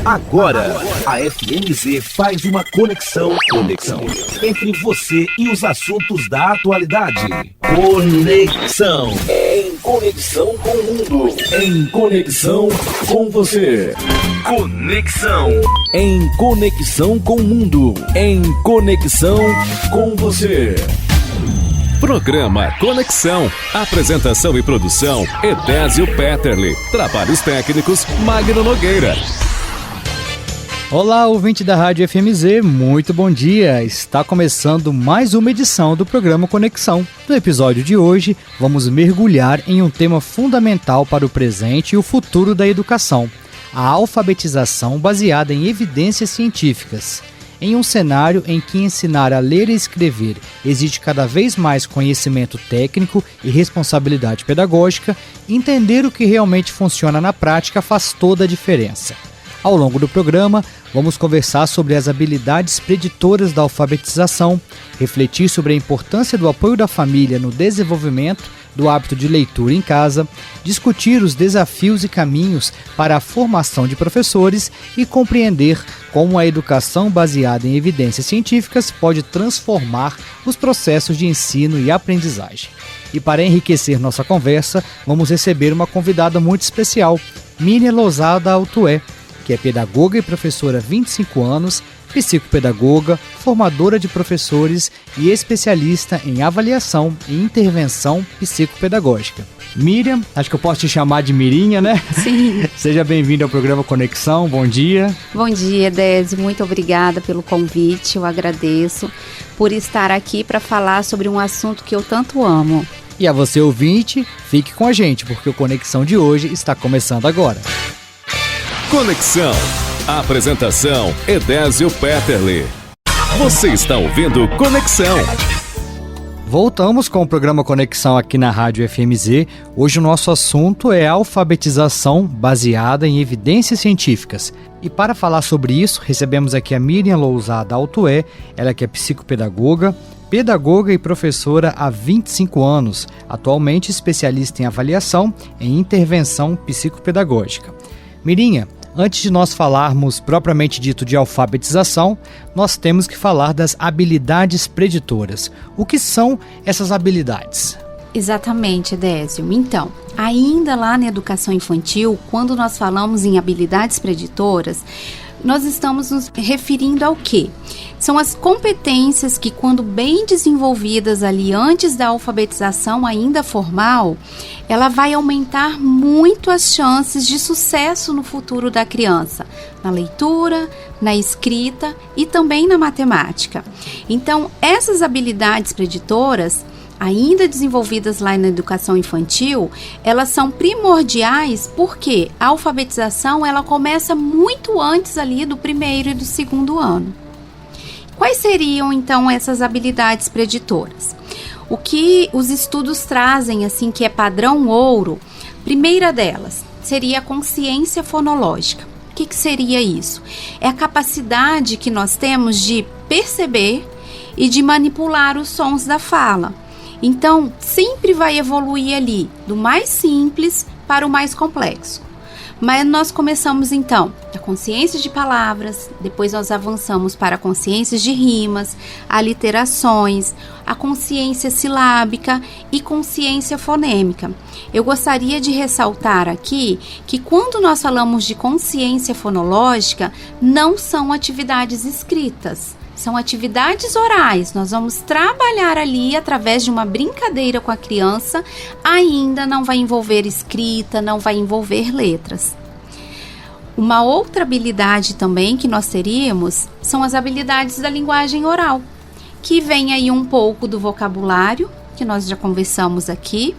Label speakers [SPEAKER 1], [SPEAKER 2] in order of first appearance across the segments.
[SPEAKER 1] Agora, a FMZ faz uma conexão entre você e os assuntos da atualidade. Conexão. Em conexão com o mundo. Em conexão com você. Conexão. Em conexão com o mundo. Em conexão com você.
[SPEAKER 2] Programa Conexão. Apresentação e produção, Edésio Petterle. Trabalhos técnicos, Magno Nogueira.
[SPEAKER 3] Olá, ouvinte da Rádio FMZ, muito bom dia! Está começando mais uma edição do programa Conexão. No episódio de hoje, vamos mergulhar em um tema fundamental para o presente e o futuro da educação: a alfabetização baseada em evidências científicas. Em um cenário em que ensinar a ler e escrever exige cada vez mais conhecimento técnico e responsabilidade pedagógica, entender o que realmente funciona na prática faz toda a diferença. Ao longo do programa, vamos conversar sobre as habilidades preditoras da alfabetização, refletir sobre a importância do apoio da família no desenvolvimento do hábito de leitura em casa, discutir os desafios e caminhos para a formação de professores e compreender como a educação baseada em evidências científicas pode transformar os processos de ensino e aprendizagem. E para enriquecer nossa conversa, vamos receber uma convidada muito especial, Miriam Lousada Altué, que é pedagoga e professora há 25 anos, psicopedagoga, formadora de professores e especialista em avaliação e intervenção psicopedagógica. Miriam, acho que eu posso te chamar de Mirinha, né?
[SPEAKER 4] Sim.
[SPEAKER 3] Seja bem-vinda ao programa Conexão, bom dia.
[SPEAKER 4] Bom dia, Désio, muito obrigada pelo convite, eu agradeço por estar aqui para falar sobre um assunto que eu tanto amo.
[SPEAKER 3] E a você, ouvinte, fique com a gente, porque o Conexão de hoje está começando agora.
[SPEAKER 2] Conexão. Apresentação, Edésio Petterle. Você está ouvindo Conexão.
[SPEAKER 3] Voltamos com o programa Conexão aqui na Rádio FMZ. Hoje o nosso assunto é alfabetização baseada em evidências científicas. E para falar sobre isso, recebemos aqui a Miriam Lousada Altué, ela que é psicopedagoga, pedagoga e professora há 25 anos, atualmente especialista em avaliação e intervenção psicopedagógica. Mirinha, antes de nós falarmos propriamente dito de alfabetização, nós temos que falar das habilidades preditoras. O que são essas habilidades?
[SPEAKER 4] Exatamente, Désio. Então, ainda lá na educação infantil, quando nós falamos em habilidades preditoras, nós estamos nos referindo ao quê? São as competências que, quando bem desenvolvidas ali antes da alfabetização ainda formal, ela vai aumentar muito as chances de sucesso no futuro da criança, na leitura, na escrita e também na matemática. Então, essas habilidades preditoras, ainda desenvolvidas lá na educação infantil, elas são primordiais porque a alfabetização ela começa muito antes ali do primeiro e do segundo ano. Quais seriam então essas habilidades preditoras? O que os estudos trazem assim que é padrão ouro, primeira delas seria a consciência fonológica. O que seria isso? É a capacidade que nós temos de perceber e de manipular os sons da fala. Então, sempre vai evoluir ali, do mais simples para o mais complexo. Mas nós começamos então a consciência de palavras, depois nós avançamos para a consciência de rimas, aliterações, a consciência silábica e consciência fonêmica. Eu gostaria de ressaltar aqui que quando nós falamos de consciência fonológica, não são atividades escritas. São atividades orais, nós vamos trabalhar ali através de uma brincadeira com a criança, ainda não vai envolver escrita, não vai envolver letras. Uma outra habilidade também que nós teríamos são as habilidades da linguagem oral, que vem aí um pouco do vocabulário, que nós já conversamos aqui.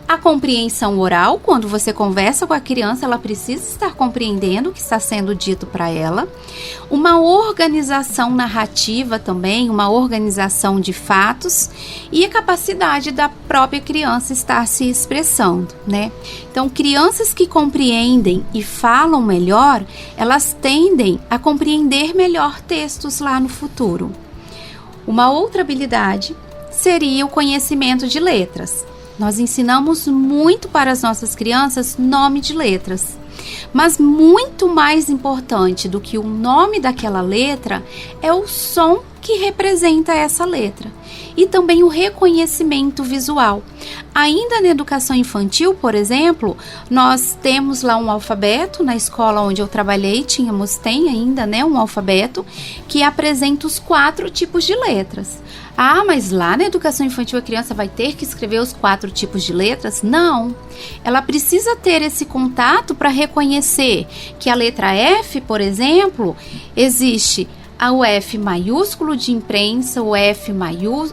[SPEAKER 4] A compreensão oral, quando você conversa com a criança, ela precisa estar compreendendo o que está sendo dito para ela. Uma organização narrativa também, uma organização de fatos e a capacidade da própria criança estar se expressando, né? Então, crianças que compreendem e falam melhor, elas tendem a compreender melhor textos lá no futuro. Uma outra habilidade seria o conhecimento de letras. Nós ensinamos muito para as nossas crianças nome de letras. Mas muito mais importante do que o nome daquela letra é o som que representa essa letra e também o reconhecimento visual. Ainda na educação infantil, por exemplo, nós temos lá um alfabeto, na escola onde eu trabalhei, tem ainda, né, um alfabeto que apresenta os 4 tipos de letras. Ah, mas lá na educação infantil a criança vai ter que escrever os 4 tipos de letras? Não. Ela precisa ter esse contato para reconhecer que a letra F, por exemplo, existe o F maiúsculo de imprensa, o F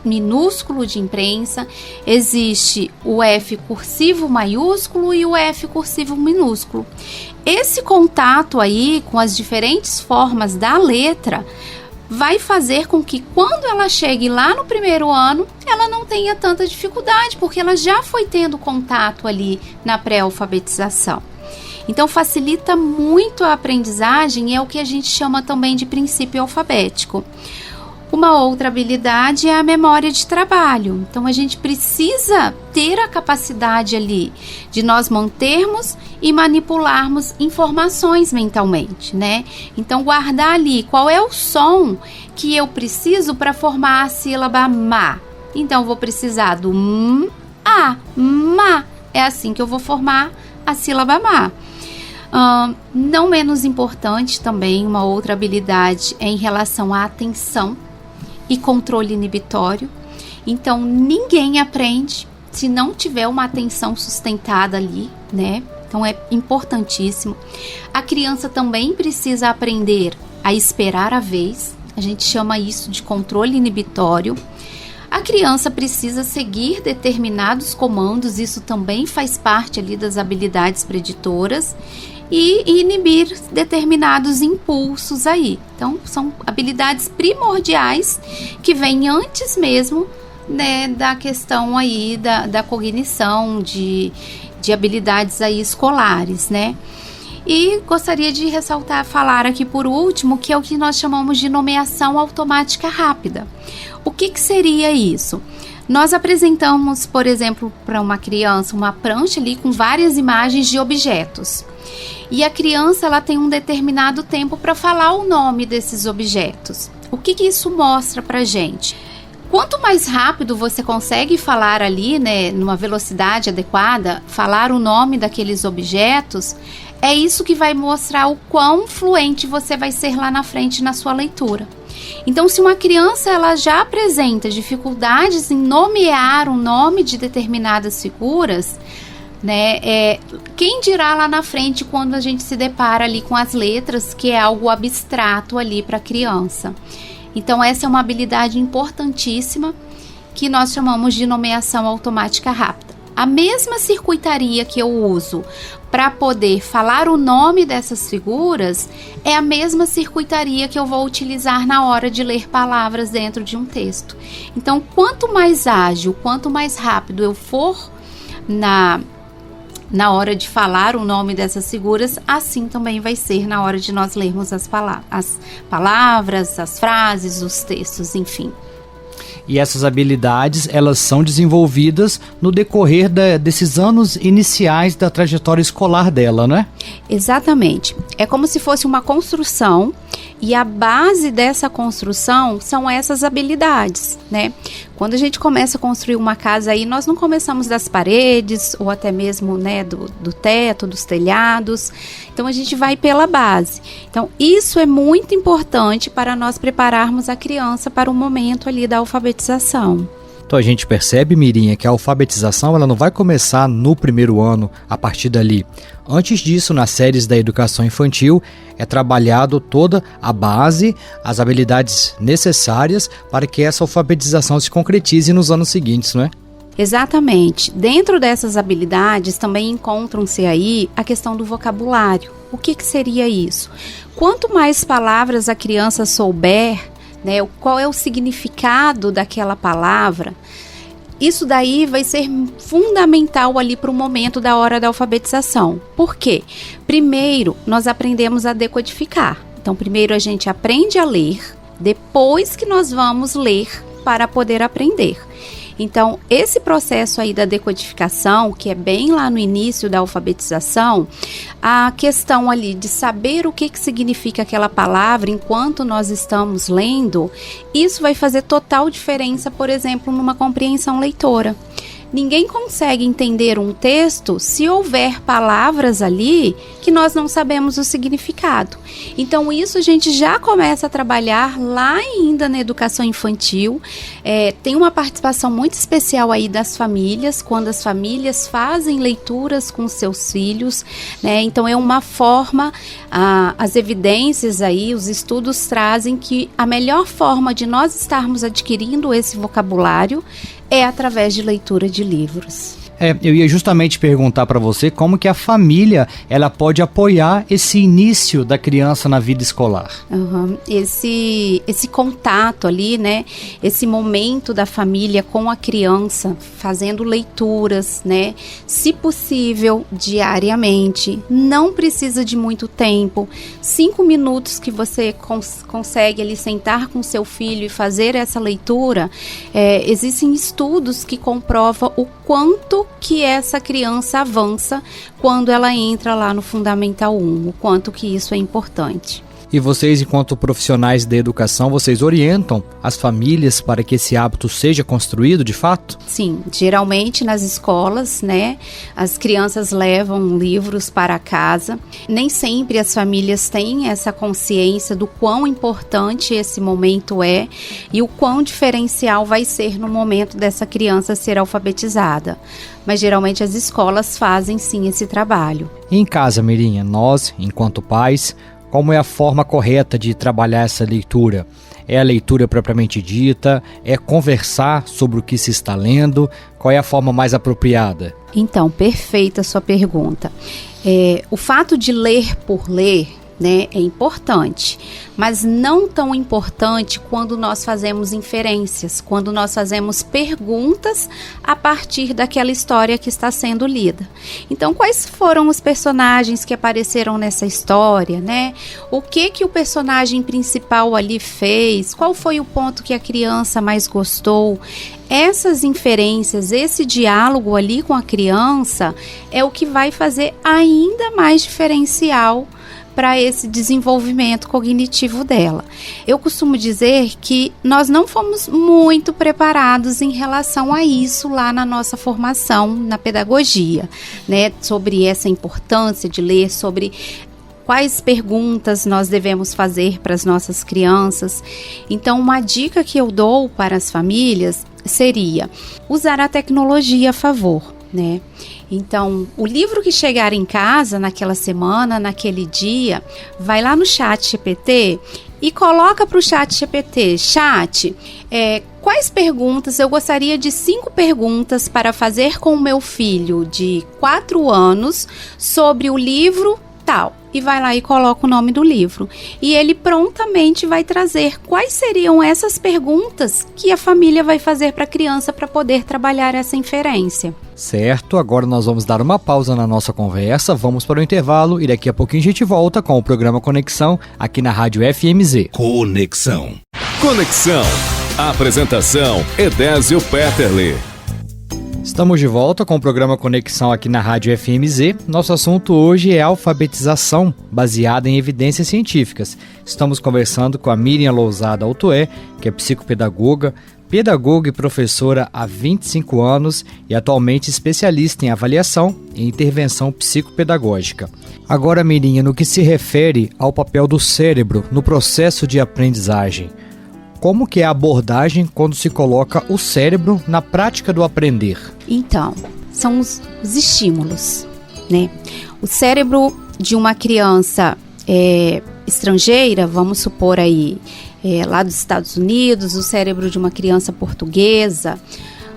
[SPEAKER 4] minúsculo de imprensa, existe o F cursivo maiúsculo e o F cursivo minúsculo. Esse contato aí com as diferentes formas da letra vai fazer com que quando ela chegue lá no primeiro ano, ela não tenha tanta dificuldade, porque ela já foi tendo contato ali na pré-alfabetização. Então facilita muito a aprendizagem e é o que a gente chama também de princípio alfabético. Uma outra habilidade é a memória de trabalho. Então a gente precisa ter a capacidade ali de nós mantermos e manipularmos informações mentalmente, né? Então guardar ali qual é o som que eu preciso para formar a sílaba ma. Então vou precisar do ma. É assim que eu vou formar a sílaba ma. Não menos importante também, uma outra habilidade é em relação à atenção e controle inibitório. Então ninguém aprende se não tiver uma atenção sustentada ali, né? Então é importantíssimo. A criança também precisa aprender a esperar a vez. A gente chama isso de controle inibitório. A criança precisa seguir determinados comandos, isso também faz parte ali das habilidades preditoras, e inibir determinados impulsos aí. Então, são habilidades primordiais que vêm antes mesmo, né, da questão aí da cognição, de habilidades aí escolares, né? E gostaria de falar aqui por último, que é o que nós chamamos de nomeação automática rápida. O que seria isso? Nós apresentamos, por exemplo, para uma criança uma prancha ali com várias imagens de objetos. E a criança ela tem um determinado tempo para falar o nome desses objetos. O que isso mostra para gente? Quanto mais rápido você consegue falar ali, né, numa velocidade adequada, falar o nome daqueles objetos, é isso que vai mostrar o quão fluente você vai ser lá na frente na sua leitura. Então, se uma criança ela já apresenta dificuldades em nomear o nome de determinadas figuras, né, quem dirá lá na frente quando a gente se depara ali com as letras, que é algo abstrato ali para a criança. Então, essa é uma habilidade importantíssima que nós chamamos de nomeação automática rápida. A mesma circuitaria que eu uso para poder falar o nome dessas figuras é a mesma circuitaria que eu vou utilizar na hora de ler palavras dentro de um texto. Então, quanto mais ágil, quanto mais rápido eu for na hora de falar o nome dessas figuras, assim também vai ser na hora de nós lermos as palavras, as frases, os textos, enfim.
[SPEAKER 3] E essas habilidades, elas são desenvolvidas no decorrer desses anos iniciais da trajetória escolar dela, né?
[SPEAKER 4] Exatamente. É como se fosse uma construção e a base dessa construção são essas habilidades, né? Quando a gente começa a construir uma casa aí, nós não começamos das paredes ou até mesmo, né, do teto, dos telhados. Então, a gente vai pela base. Então, isso é muito importante para nós prepararmos a criança para o momento ali da alfabetização.
[SPEAKER 3] Então a gente percebe, Mirinha, que a alfabetização ela não vai começar no primeiro ano, a partir dali. Antes disso, nas séries da educação infantil, é trabalhado toda a base, as habilidades necessárias para que essa alfabetização se concretize nos anos seguintes, não é?
[SPEAKER 4] Exatamente. Dentro dessas habilidades também encontram-se aí a questão do vocabulário. O que seria isso? Quanto mais palavras a criança souber, né, qual é o significado daquela palavra, isso daí vai ser fundamental ali para o momento da hora da alfabetização. Por quê? Primeiro, nós aprendemos a decodificar. Então, primeiro a gente aprende a ler, depois que nós vamos ler para poder aprender. Então, esse processo aí da decodificação, que é bem lá no início da alfabetização, a questão ali de saber o que significa aquela palavra enquanto nós estamos lendo, isso vai fazer total diferença, por exemplo, numa compreensão leitora. Ninguém consegue entender um texto se houver palavras ali que nós não sabemos o significado. Então, isso a gente já começa a trabalhar lá ainda na educação infantil. Tem uma participação muito especial aí das famílias, quando as famílias fazem leituras com seus filhos, né? Então, é uma forma, as evidências aí, os estudos trazem que a melhor forma de nós estarmos adquirindo esse vocabulário é através de leitura de livros.
[SPEAKER 3] Eu ia justamente perguntar para você como que a família ela pode apoiar esse início da criança na vida escolar.
[SPEAKER 4] Esse contato ali, né? Esse momento da família com a criança, fazendo leituras, né? Se possível, diariamente. Não precisa de muito tempo. 5 minutos que você consegue ali sentar com seu filho e fazer essa leitura. Existem estudos que comprovam o quanto que essa criança avança quando ela entra lá no Fundamental 1, o quanto que isso é importante.
[SPEAKER 3] E vocês, enquanto profissionais da educação, vocês orientam as famílias para que esse hábito seja construído de fato?
[SPEAKER 4] Sim, geralmente nas escolas, né, as crianças levam livros para casa. Nem sempre as famílias têm essa consciência do quão importante esse momento é e o quão diferencial vai ser no momento dessa criança ser alfabetizada. Mas geralmente as escolas fazem sim esse trabalho.
[SPEAKER 3] E em casa, Mirinha, nós, enquanto pais, como é a forma correta de trabalhar essa leitura? É a leitura propriamente dita? É conversar sobre o que se está lendo? Qual é a forma mais apropriada?
[SPEAKER 4] Então, perfeita a sua pergunta. O fato de ler por ler, né, é importante, mas não tão importante quando nós fazemos inferências, quando nós fazemos perguntas a partir daquela história que está sendo lida. Então, quais foram os personagens que apareceram nessa história, né? O que o personagem principal ali fez? Qual foi o ponto que a criança mais gostou? Essas inferências, esse diálogo ali com a criança é o que vai fazer ainda mais diferencial para esse desenvolvimento cognitivo dela. Eu costumo dizer que nós não fomos muito preparados em relação a isso lá na nossa formação na pedagogia, né? Sobre essa importância de ler, sobre quais perguntas nós devemos fazer para as nossas crianças. Então, uma dica que eu dou para as famílias seria usar a tecnologia a favor, né? Então, o livro que chegar em casa naquela semana, naquele dia, vai lá no ChatGPT e coloca para o ChatGPT, quais perguntas, eu gostaria de 5 perguntas para fazer com o meu filho de 4 anos sobre o livro tal. E vai lá e coloca o nome do livro. E ele prontamente vai trazer quais seriam essas perguntas que a família vai fazer para a criança para poder trabalhar essa inferência.
[SPEAKER 3] Certo, agora nós vamos dar uma pausa na nossa conversa, vamos para o intervalo e daqui a pouquinho a gente volta com o programa Conexão aqui na Rádio FMZ.
[SPEAKER 1] Conexão.
[SPEAKER 2] Conexão. Apresentação: Edésio Petterle.
[SPEAKER 3] Estamos de volta com o programa Conexão aqui na Rádio FMZ. Nosso assunto hoje é alfabetização, baseada em evidências científicas. Estamos conversando com a Miriam Lousada Altoé, que é psicopedagoga, pedagoga e professora há 25 anos e atualmente especialista em avaliação e intervenção psicopedagógica. Agora, Miriam, no que se refere ao papel do cérebro no processo de aprendizagem, como que é a abordagem quando se coloca o cérebro na prática do aprender? Então,
[SPEAKER 4] são os estímulos, né? O cérebro de uma criança estrangeira, vamos supor aí, lá dos Estados Unidos, o cérebro de uma criança portuguesa,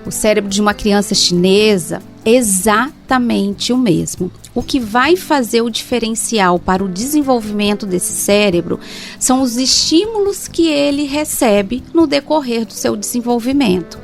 [SPEAKER 4] o cérebro de uma criança chinesa, exatamente o mesmo. O que vai fazer o diferencial para o desenvolvimento desse cérebro são os estímulos que ele recebe no decorrer do seu desenvolvimento.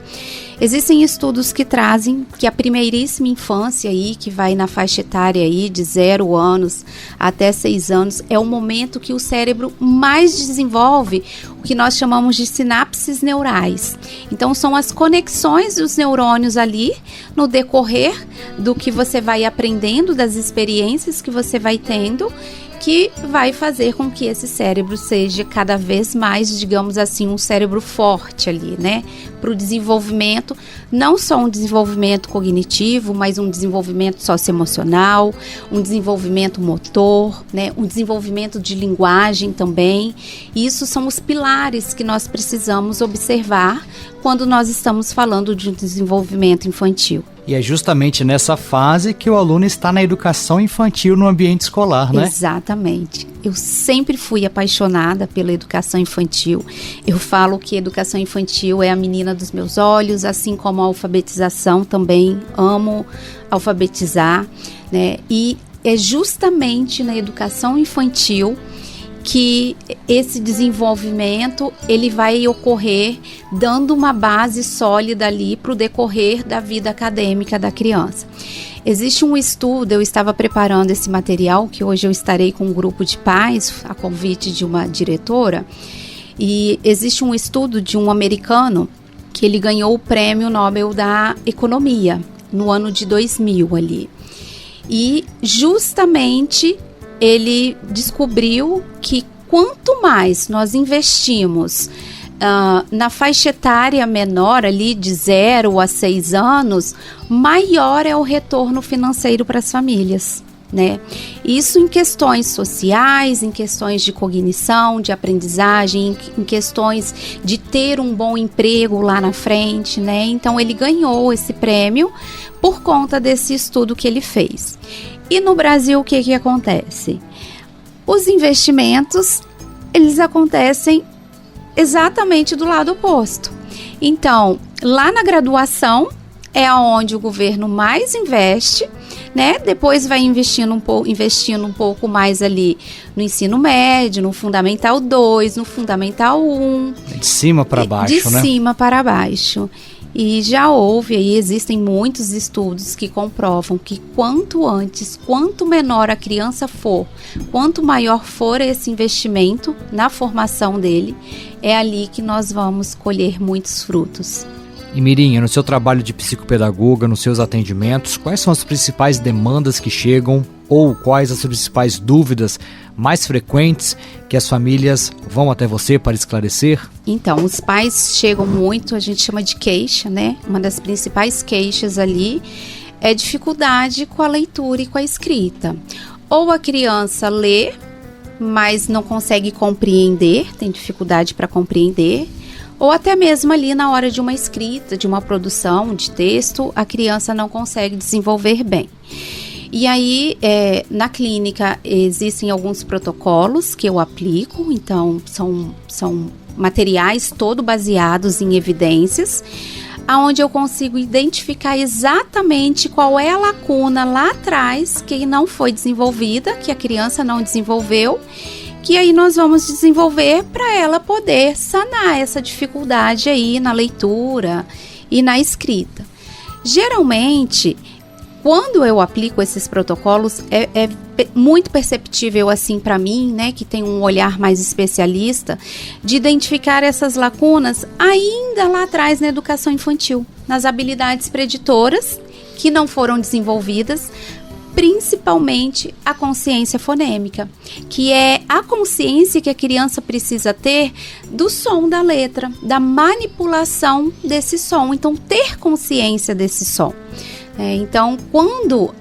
[SPEAKER 4] Existem estudos que trazem que a primeiríssima infância aí, que vai na faixa etária aí de 0 anos até 6 anos, é o momento que o cérebro mais desenvolve o que nós chamamos de sinapses neurais. Então, são as conexões dos neurônios ali no decorrer do que você vai aprendendo, das experiências que você vai tendo, que vai fazer com que esse cérebro seja cada vez mais, digamos assim, um cérebro forte ali, né? Para o desenvolvimento, não só um desenvolvimento cognitivo, mas um desenvolvimento socioemocional, um desenvolvimento motor, né? Um desenvolvimento de linguagem também. Isso são os pilares que nós precisamos observar quando nós estamos falando de um desenvolvimento infantil.
[SPEAKER 3] E é justamente nessa fase que o aluno está na educação infantil no ambiente escolar, né?
[SPEAKER 4] Exatamente. Eu sempre fui apaixonada pela educação infantil. Eu falo que a educação infantil é a menina dos meus olhos, assim como a alfabetização também. Amo alfabetizar, né? E é justamente na educação infantil que esse desenvolvimento ele vai ocorrer dando uma base sólida ali para o decorrer da vida acadêmica da criança. Existe um estudo, eu estava preparando esse material, que hoje eu estarei com um grupo de pais, a convite de uma diretora, e existe um estudo de um americano que ele ganhou o Prêmio Nobel da Economia no ano de 2000 ali. E justamente ele descobriu que quanto mais nós investimos na faixa etária menor ali de 0 a 6 anos, maior é o retorno financeiro para as famílias, né? Isso em questões sociais, em questões de cognição, de aprendizagem, em questões de ter um bom emprego lá na frente, né? Então ele ganhou esse prêmio por conta desse estudo que ele fez. E no Brasil, o que acontece? Os investimentos, eles acontecem exatamente do lado oposto. Então, lá na graduação, é onde o governo mais investe, né? Depois vai investindo um pouco mais ali no ensino médio, no Fundamental 2, no Fundamental 1.
[SPEAKER 3] De cima para baixo, né?
[SPEAKER 4] De cima para baixo. E já houve aí, existem muitos estudos que comprovam que quanto antes, quanto menor a criança for, quanto maior for esse investimento na formação dele, é ali que nós vamos colher muitos frutos.
[SPEAKER 3] E Mirinha, no seu trabalho de psicopedagoga, nos seus atendimentos, quais são as principais demandas que chegam ou quais as principais dúvidas mais frequentes que as famílias vão até você para esclarecer?
[SPEAKER 4] Então, os pais chegam muito, a gente chama de queixa, né? Uma das principais queixas ali é dificuldade com a leitura e com a escrita. Ou a criança lê, mas não consegue compreender, tem dificuldade para compreender, ou até mesmo ali na hora de uma escrita, de uma produção de texto, a criança não consegue desenvolver bem. E aí, na clínica, existem alguns protocolos que eu aplico, então são materiais todo baseados em evidências, onde eu consigo identificar exatamente qual é a lacuna lá atrás que não foi desenvolvida, que a criança não desenvolveu, que aí nós vamos desenvolver para ela poder sanar essa dificuldade aí na leitura e na escrita. Geralmente, quando eu aplico esses protocolos, é muito perceptível assim para mim, né, que tem um olhar mais especialista, de identificar essas lacunas ainda lá atrás na educação infantil, nas habilidades preditoras que não foram desenvolvidas, principalmente a consciência fonêmica, que é a consciência que a criança precisa ter do som da letra, da manipulação desse som, então ter consciência desse som. Então, quando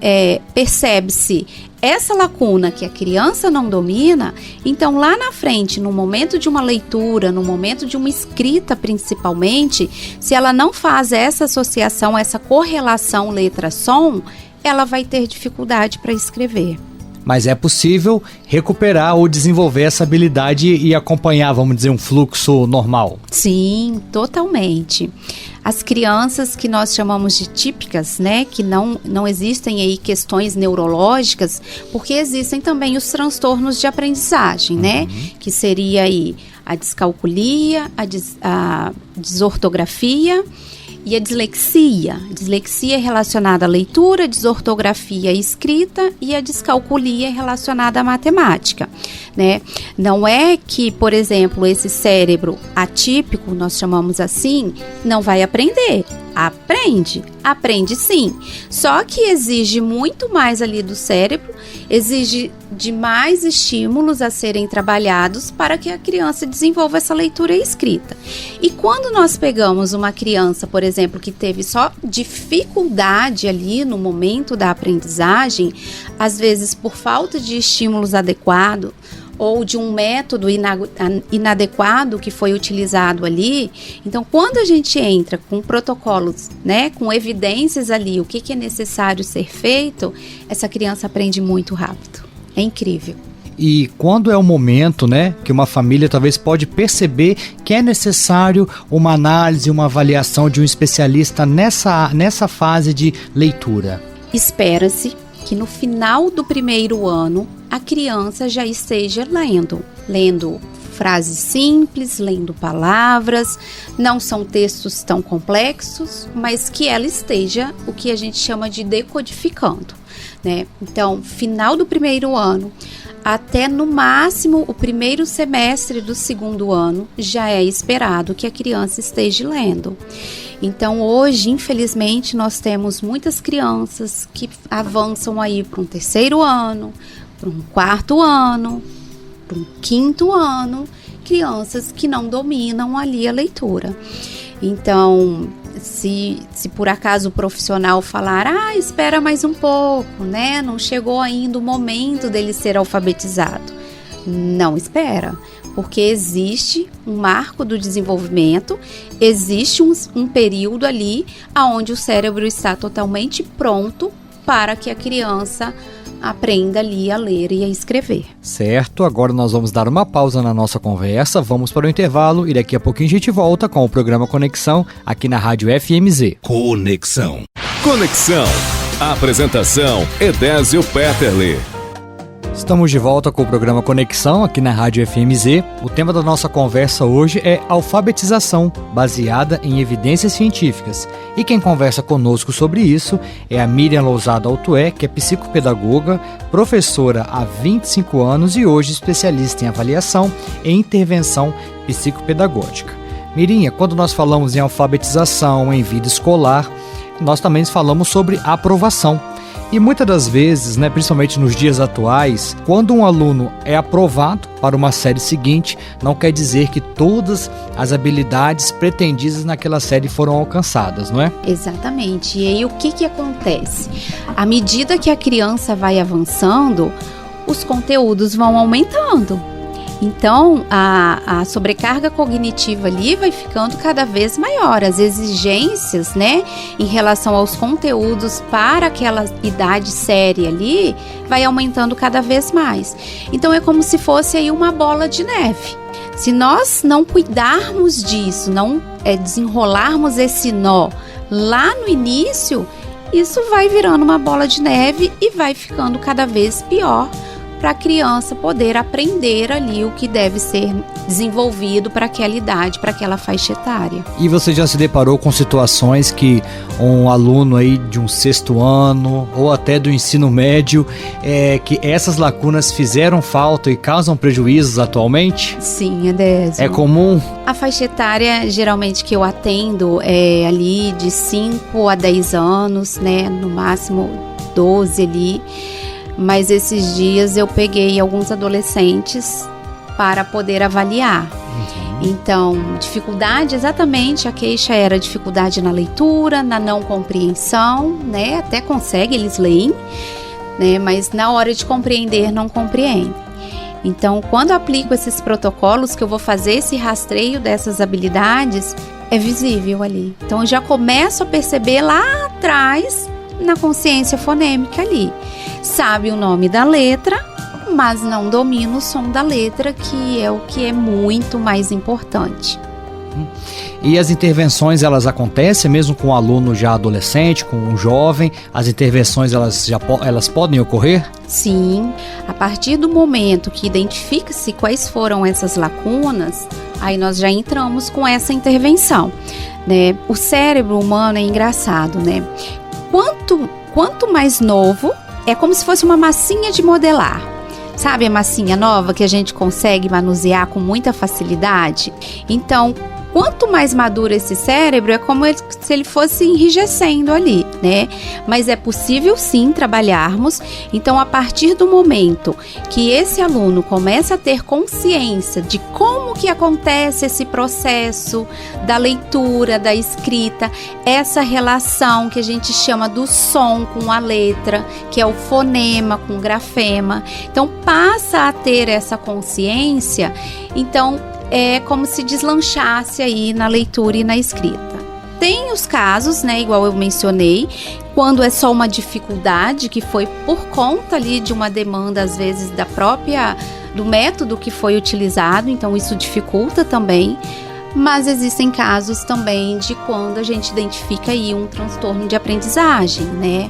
[SPEAKER 4] percebe-se essa lacuna que a criança não domina, então lá na frente, no momento de uma leitura, no momento de uma escrita principalmente, se ela não faz essa associação, essa correlação letra-som, ela vai ter dificuldade para escrever.
[SPEAKER 3] Mas é possível recuperar ou desenvolver essa habilidade e acompanhar, vamos dizer, um fluxo normal? Sim,
[SPEAKER 4] totalmente. As crianças que nós chamamos de típicas, né, que não existem aí questões neurológicas, porque existem também os transtornos de aprendizagem, né, que seria aí a descalculia, a desortografia E a dislexia é relacionada à leitura, desortografia e escrita, e a descalculia é relacionada à matemática, né? Não é que, por exemplo, esse cérebro atípico, nós chamamos assim, não vai aprender. Aprende sim. Só que exige muito mais ali do cérebro, exige de mais estímulos a serem trabalhados para que a criança desenvolva essa leitura e escrita. E quando nós pegamos uma criança, por exemplo, que teve só dificuldade ali no momento da aprendizagem, às vezes por falta de estímulos adequados, ou de um método inadequado que foi utilizado ali. Então, quando a gente entra com protocolos, né, com evidências ali, o que é necessário ser feito, essa criança aprende muito rápido. É incrível.
[SPEAKER 3] E quando é o momento, né, que uma família talvez pode perceber que é necessário uma análise, uma avaliação de um especialista nessa fase de leitura?
[SPEAKER 4] Espera-se que no final do primeiro ano a criança já esteja lendo frases simples, lendo palavras, não são textos tão complexos, mas que ela esteja o que a gente chama de decodificando, né? Então, final do primeiro ano até no máximo o primeiro semestre do segundo ano já é esperado que a criança esteja lendo. Então hoje, infelizmente, nós temos muitas crianças que avançam aí para um terceiro ano, para um quarto ano, para um quinto ano, crianças que não dominam ali a leitura. Então, se por acaso o profissional falar, espera mais um pouco, né? Não chegou ainda o momento dele ser alfabetizado. Não espera, porque existe um marco do desenvolvimento, existe um período ali onde o cérebro está totalmente pronto para que a criança aprenda ali a ler e a escrever.
[SPEAKER 3] Certo, agora nós vamos dar uma pausa na nossa conversa, vamos para o intervalo e daqui a pouquinho a gente volta com o programa Conexão aqui na Rádio FMZ.
[SPEAKER 1] Conexão.
[SPEAKER 2] Apresentação Edésio Peterle.
[SPEAKER 3] Estamos de volta com o programa Conexão aqui na Rádio FMZ. O tema da nossa conversa hoje é alfabetização, baseada em evidências científicas. E quem conversa conosco sobre isso é a Miriam Lousada Altué, que é psicopedagoga, professora há 25 anos e hoje especialista em avaliação e intervenção psicopedagógica. Miriam, quando nós falamos em alfabetização, em vida escolar, nós também falamos sobre aprovação. E muitas das vezes, né, principalmente nos dias atuais, quando um aluno é aprovado para uma série seguinte, não quer dizer que todas as habilidades pretendidas naquela série foram alcançadas, não é?
[SPEAKER 4] Exatamente. E aí o que acontece? À medida que a criança vai avançando, os conteúdos vão aumentando. Então, a sobrecarga cognitiva ali vai ficando cada vez maior. As exigências, né, em relação aos conteúdos para aquela idade séria ali, vai aumentando cada vez mais. Então, é como se fosse aí uma bola de neve. Se nós não cuidarmos disso, não desenrolarmos esse nó lá no início, isso vai virando uma bola de neve e vai ficando cada vez pior para a criança poder aprender ali o que deve ser desenvolvido para aquela idade, para aquela faixa etária.
[SPEAKER 3] E você já se deparou com situações que um aluno aí de um 6º ano ou até do ensino médio, que essas lacunas fizeram falta e causam prejuízos atualmente?
[SPEAKER 4] Sim, Edésio.
[SPEAKER 3] É comum?
[SPEAKER 4] A faixa etária geralmente que eu atendo é ali de 5 a 10 anos, né, no máximo 12 ali. Mas esses dias eu peguei alguns adolescentes para poder avaliar. Então, dificuldade, exatamente, a queixa era dificuldade na leitura, na não compreensão, né? Até consegue, eles leem, né? Mas na hora de compreender, não compreendem. Então, quando eu aplico esses protocolos, que eu vou fazer esse rastreio dessas habilidades, é visível ali. Então, eu já começo a perceber lá atrás, na consciência fonêmica ali. Sabe o nome da letra, mas não domina o som da letra, que é muito mais importante.
[SPEAKER 3] E as intervenções, elas acontecem mesmo com o aluno já adolescente, com um jovem? As intervenções, elas podem ocorrer?
[SPEAKER 4] Sim, a partir do momento que identifica-se quais foram essas lacunas, aí nós já entramos com essa intervenção. né? O cérebro humano é engraçado, né? Quanto mais novo, é como se fosse uma massinha de modelar. Sabe a massinha nova que a gente consegue manusear com muita facilidade? Então, quanto mais maduro esse cérebro, é como se ele fosse enrijecendo ali, né? Mas é possível sim trabalharmos. Então, a partir do momento que esse aluno começa a ter consciência de como que acontece esse processo da leitura, da escrita, essa relação que a gente chama do som com a letra, que é o fonema com o grafema. Então, passa a ter essa consciência, então é como se deslanchasse aí na leitura e na escrita. Tem os casos, né, igual eu mencionei, quando é só uma dificuldade que foi por conta ali de uma demanda, às vezes, do método que foi utilizado, então isso dificulta também. Mas existem casos também de quando a gente identifica aí um transtorno de aprendizagem, né?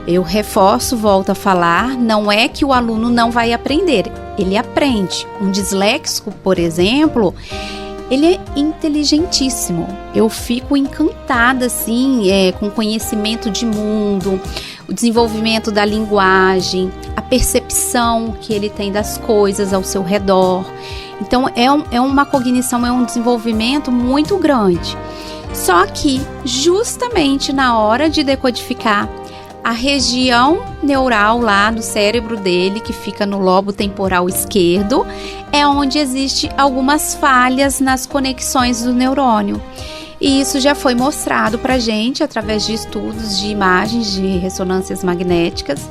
[SPEAKER 4] Eu reforço, volto a falar, não é que o aluno não vai aprender, ele aprende. Um disléxico, por exemplo, ele é inteligentíssimo. Eu fico encantada, assim, com o conhecimento de mundo, o desenvolvimento da linguagem, a percepção que ele tem das coisas ao seu redor. Então, é uma cognição, é um desenvolvimento muito grande. Só que, justamente na hora de decodificar, a região neural lá no cérebro dele, que fica no lobo temporal esquerdo, é onde existe algumas falhas nas conexões do neurônio. E isso já foi mostrado pra gente através de estudos de imagens de ressonâncias magnéticas,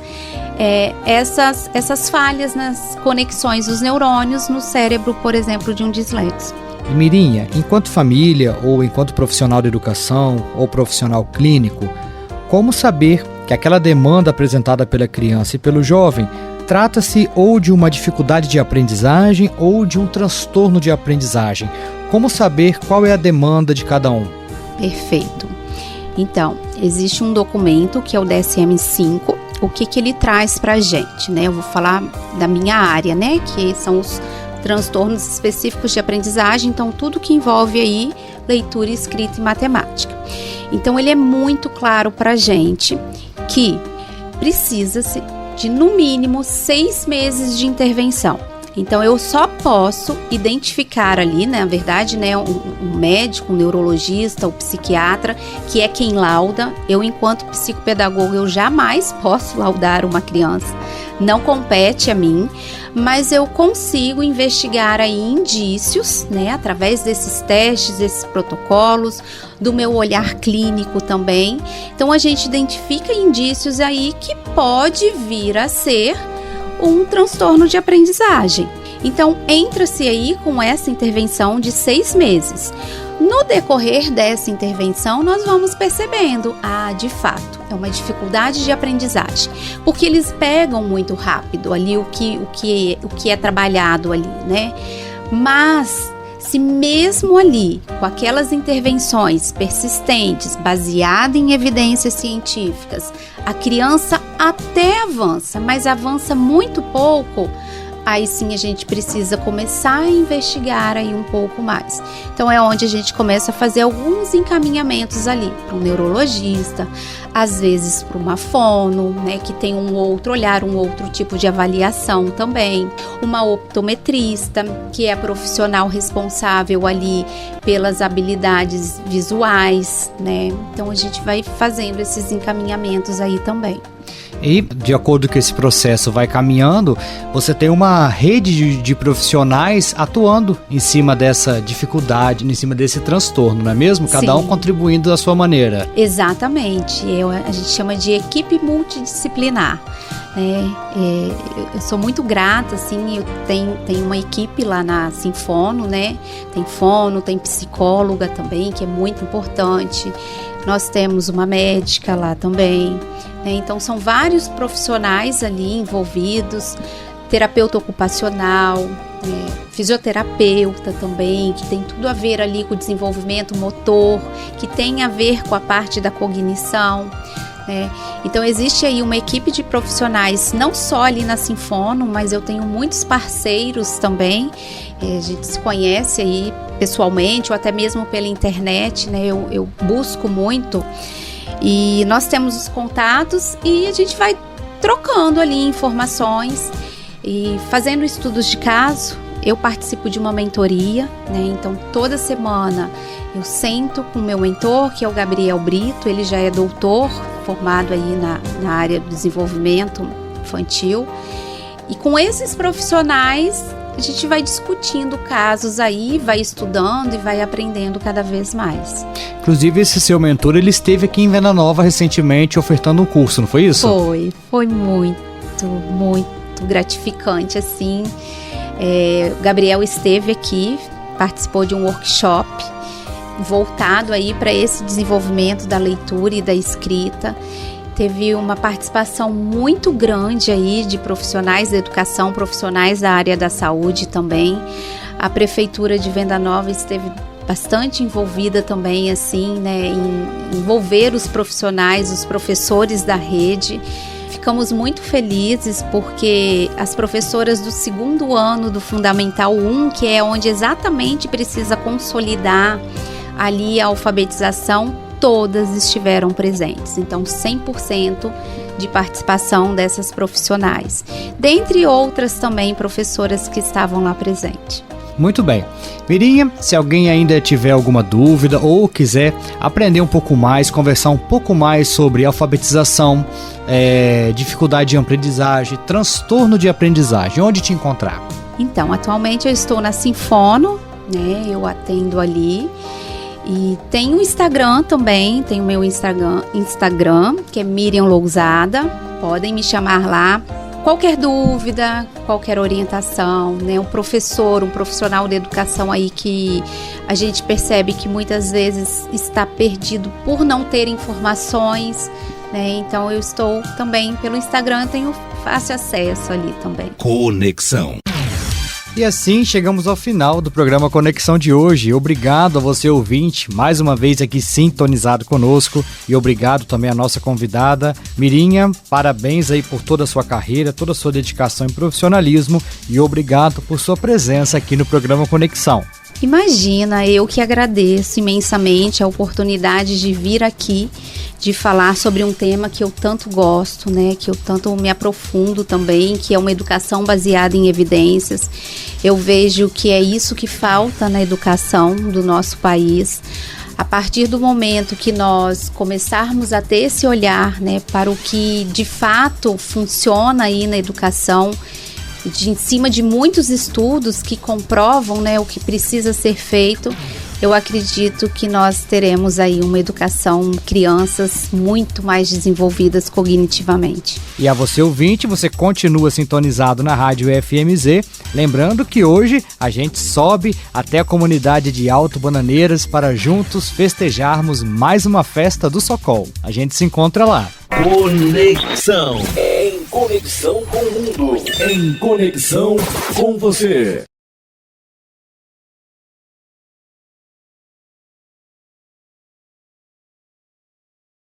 [SPEAKER 4] essas falhas nas conexões dos neurônios no cérebro, por exemplo, de um disléxico.
[SPEAKER 3] E Mirinha, enquanto família ou enquanto profissional de educação ou profissional clínico, como saber que aquela demanda apresentada pela criança e pelo jovem trata-se ou de uma dificuldade de aprendizagem ou de um transtorno de aprendizagem? Como saber qual é a demanda de cada um?
[SPEAKER 4] Perfeito. Então, existe um documento que é o DSM-5. O que ele traz para a gente, né? Eu vou falar da minha área, né? Que são os transtornos específicos de aprendizagem. Então, tudo que envolve aí leitura, escrita e matemática. Então, ele é muito claro para a gente que precisa-se de, no mínimo, 6 meses de intervenção. Então, eu só posso identificar ali, na verdade, né, um médico, um neurologista, um psiquiatra, que é quem lauda. Eu, enquanto psicopedagoga, eu jamais posso laudar uma criança. Não compete a mim, mas eu consigo investigar aí indícios, né, através desses testes, desses protocolos, do meu olhar clínico também. Então, a gente identifica indícios aí que pode vir a ser um transtorno de aprendizagem. Então, entra-se aí com essa intervenção de 6 meses. No decorrer dessa intervenção, nós vamos percebendo, de fato, é uma dificuldade de aprendizagem, porque eles pegam muito rápido ali o que é trabalhado ali, né? Mas, se mesmo ali, com aquelas intervenções persistentes, baseadas em evidências científicas, a criança até avança, mas avança muito pouco, aí sim a gente precisa começar a investigar aí um pouco mais. Então é onde a gente começa a fazer alguns encaminhamentos ali para um neurologista, às vezes para uma fono, né, que tem um outro olhar, um outro tipo de avaliação também, uma optometrista, que é a profissional responsável ali pelas habilidades visuais, né? Então a gente vai fazendo esses encaminhamentos aí também.
[SPEAKER 3] E, de acordo com esse processo vai caminhando, você tem uma rede de profissionais atuando em cima dessa dificuldade, em cima desse transtorno, não é mesmo? Cada
[SPEAKER 4] Sim.
[SPEAKER 3] um contribuindo da sua maneira.
[SPEAKER 4] Exatamente. A gente chama de equipe multidisciplinar. Eu sou muito grata, assim, eu tenho uma equipe lá na Sinfono, né? Tem fono, tem psicóloga também, que é muito importante. Nós temos uma médica lá também, né? Então são vários profissionais ali envolvidos, terapeuta ocupacional, fisioterapeuta também, que tem tudo a ver ali com o desenvolvimento motor, que tem a ver com a parte da cognição. Então existe aí uma equipe de profissionais, não só ali na Sinfono, mas eu tenho muitos parceiros também, A gente se conhece aí pessoalmente ou até mesmo pela internet, né? Eu busco muito e nós temos os contatos e a gente vai trocando ali informações e fazendo estudos de caso. Eu participo de uma mentoria, né? Então toda semana eu sento com o meu mentor, que é o Gabriel Brito. Ele já é doutor, formado aí na área do desenvolvimento infantil. E com esses profissionais a gente vai discutindo casos aí, vai estudando e vai aprendendo cada vez mais.
[SPEAKER 3] Inclusive, esse seu mentor, ele esteve aqui em Venda Nova recentemente ofertando um curso, não foi isso?
[SPEAKER 4] Foi muito, muito gratificante, assim. O Gabriel esteve aqui, participou de um workshop voltado aí para esse desenvolvimento da leitura e da escrita. Teve uma participação muito grande aí de profissionais da educação, profissionais da área da saúde também. A Prefeitura de Venda Nova esteve bastante envolvida também, assim, né, em envolver os profissionais, os professores da rede. Ficamos muito felizes porque as professoras do 2º ano do Fundamental 1, que é onde exatamente precisa consolidar ali a alfabetização, todas estiveram presentes. Então, 100% de participação dessas profissionais. Dentre outras também professoras que estavam lá presentes.
[SPEAKER 3] Muito bem. Mirinha, se alguém ainda tiver alguma dúvida ou quiser aprender um pouco mais, conversar um pouco mais sobre alfabetização, dificuldade de aprendizagem, transtorno de aprendizagem, onde te encontrar?
[SPEAKER 4] Então, atualmente eu estou na Sinfono, né? Eu atendo ali. E tem o Instagram também, tem o meu Instagram, que é Miriam Lousada. Podem me chamar lá. Qualquer dúvida, qualquer orientação, né? Um profissional de educação aí que a gente percebe que muitas vezes está perdido por não ter informações, né? Então eu estou também pelo Instagram, tenho fácil acesso ali também.
[SPEAKER 1] Conexão.
[SPEAKER 3] E assim chegamos ao final do programa Conexão de hoje. Obrigado a você, ouvinte, mais uma vez aqui sintonizado conosco. E obrigado também à nossa convidada, Mirinha. Parabéns aí por toda a sua carreira, toda a sua dedicação e profissionalismo. E obrigado por sua presença aqui no programa Conexão.
[SPEAKER 4] Imagina, eu que agradeço imensamente a oportunidade de vir aqui, de falar sobre um tema que eu tanto gosto, né, que eu tanto me aprofundo também, que é uma educação baseada em evidências. Eu vejo que é isso que falta na educação do nosso país. A partir do momento que nós começarmos a ter esse olhar, né, para o que de fato funciona aí na educação, em cima de muitos estudos que comprovam, né, o que precisa ser feito, eu acredito que nós teremos aí uma educação, crianças muito mais desenvolvidas cognitivamente.
[SPEAKER 3] E a você, ouvinte, você continua sintonizado na Rádio FMZ, lembrando que hoje a gente sobe até a comunidade de Alto Bananeiras para juntos festejarmos mais uma festa do Socol. A gente se encontra lá.
[SPEAKER 1] Conexão. Em conexão com o mundo. Em conexão com você.